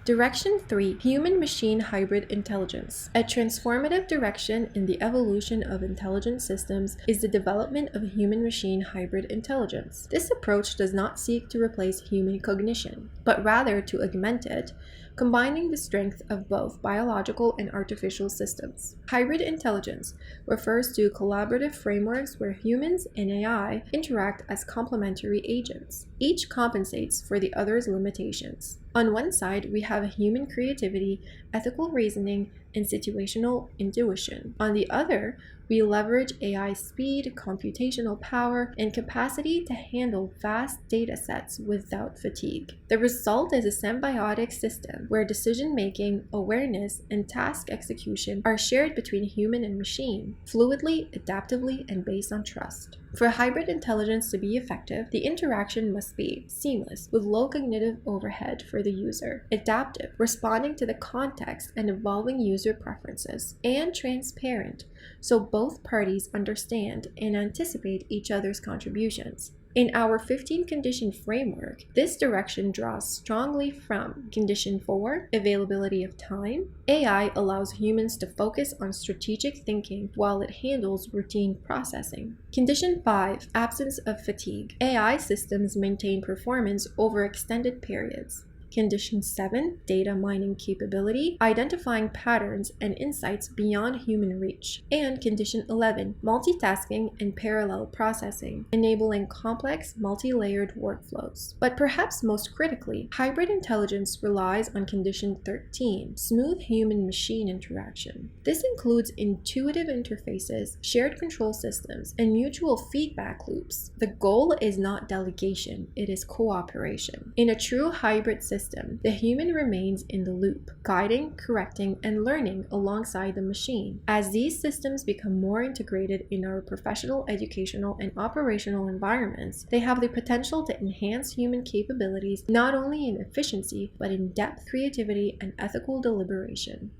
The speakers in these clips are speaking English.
Direction 3. Human-machine hybrid intelligence. A transformative direction in the evolution of intelligent systems is the development of human-machine hybrid intelligence. This approach does not seek to replace human cognition, but rather to augment it, combining the strength of both biological and artificial systems. Hybrid intelligence refers to collaborative frameworks where humans and AI interact as complementary agents. Each compensates for the other's limitations. On one side, we have human creativity, ethical reasoning, and situational intuition. On the other, we leverage AI speed, computational power, and capacity to handle vast data sets without fatigue. The result is a symbiotic system where decision-making, awareness, and task execution are shared between human and machine, fluidly, adaptively, and based on trust. For hybrid intelligence to be effective, the interaction must be seamless, with low cognitive overhead for the user, adaptive, responding to the context and evolving user preferences, and transparent, so both parties understand and anticipate each other's contributions. In our 15-condition framework, this direction draws strongly from Condition 4, availability of time. AI allows humans to focus on strategic thinking while it handles routine processing. Condition 5, absence of fatigue. AI systems maintain performance over extended periods. Condition 7, data mining capability, identifying patterns and insights beyond human reach. And Condition 11, multitasking and parallel processing, enabling complex, multi-layered workflows. But perhaps most critically, hybrid intelligence relies on Condition 13, smooth human-machine interaction. This includes intuitive interfaces, shared control systems, and mutual feedback loops. The goal is not delegation, it is cooperation. In a true hybrid system, the human remains in the loop, guiding, correcting, and learning alongside the machine. As these systems become more integrated in our professional, educational, and operational environments, they have the potential to enhance human capabilities not only in efficiency, but in depth, creativity, and ethical deliberation.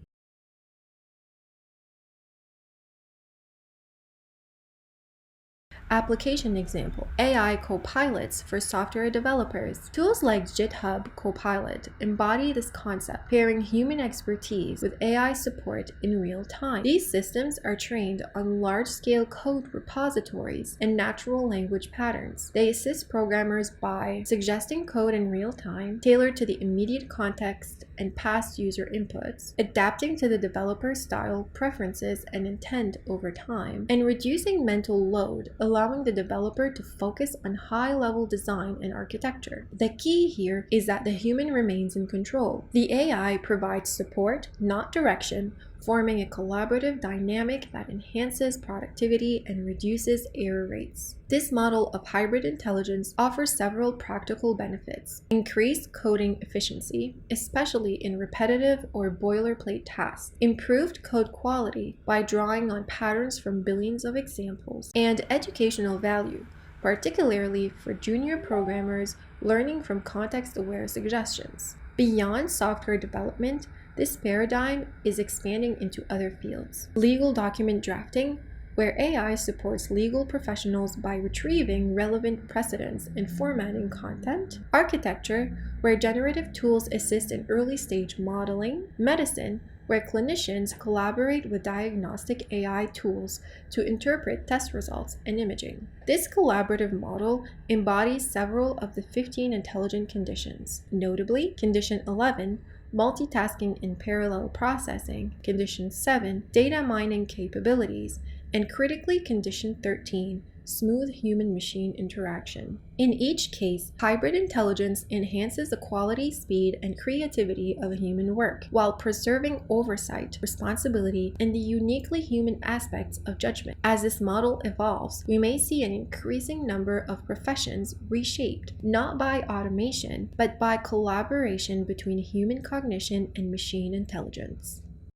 Application example: AI copilots for software developers. Tools like GitHub Copilot embody this concept, pairing human expertise with AI support in real time. These systems are trained on large-scale code repositories and natural language patterns. They assist programmers by suggesting code in real time, tailored to the immediate context and past user inputs, adapting to the developer's style, preferences, and intent over time, and reducing mental load, allowing the developer to focus on high-level design and architecture. The key here is that the human remains in control. The AI provides support, not direction, forming a collaborative dynamic that enhances productivity and reduces error rates. This model of hybrid intelligence offers several practical benefits: increased coding efficiency, especially in repetitive or boilerplate tasks, improved code quality by drawing on patterns from billions of examples, and educational value, particularly for junior programmers learning from context-aware suggestions. Beyond software development, this paradigm is expanding into other fields. Legal document drafting, where AI supports legal professionals by retrieving relevant precedents and formatting content. Architecture, where generative tools assist in early-stage modeling. Medicine, where clinicians collaborate with diagnostic AI tools to interpret test results and imaging. This collaborative model embodies several of the 15 intelligent conditions, notably Condition 11, multitasking and parallel processing, Condition 7, data mining capabilities, and critically Condition 13, smooth human-machine interaction. In each case, hybrid intelligence enhances the quality, speed, and creativity of human work, while preserving oversight, responsibility, and the uniquely human aspects of judgment. As this model evolves, we may see an increasing number of professions reshaped, not by automation, but by collaboration between human cognition and machine intelligence.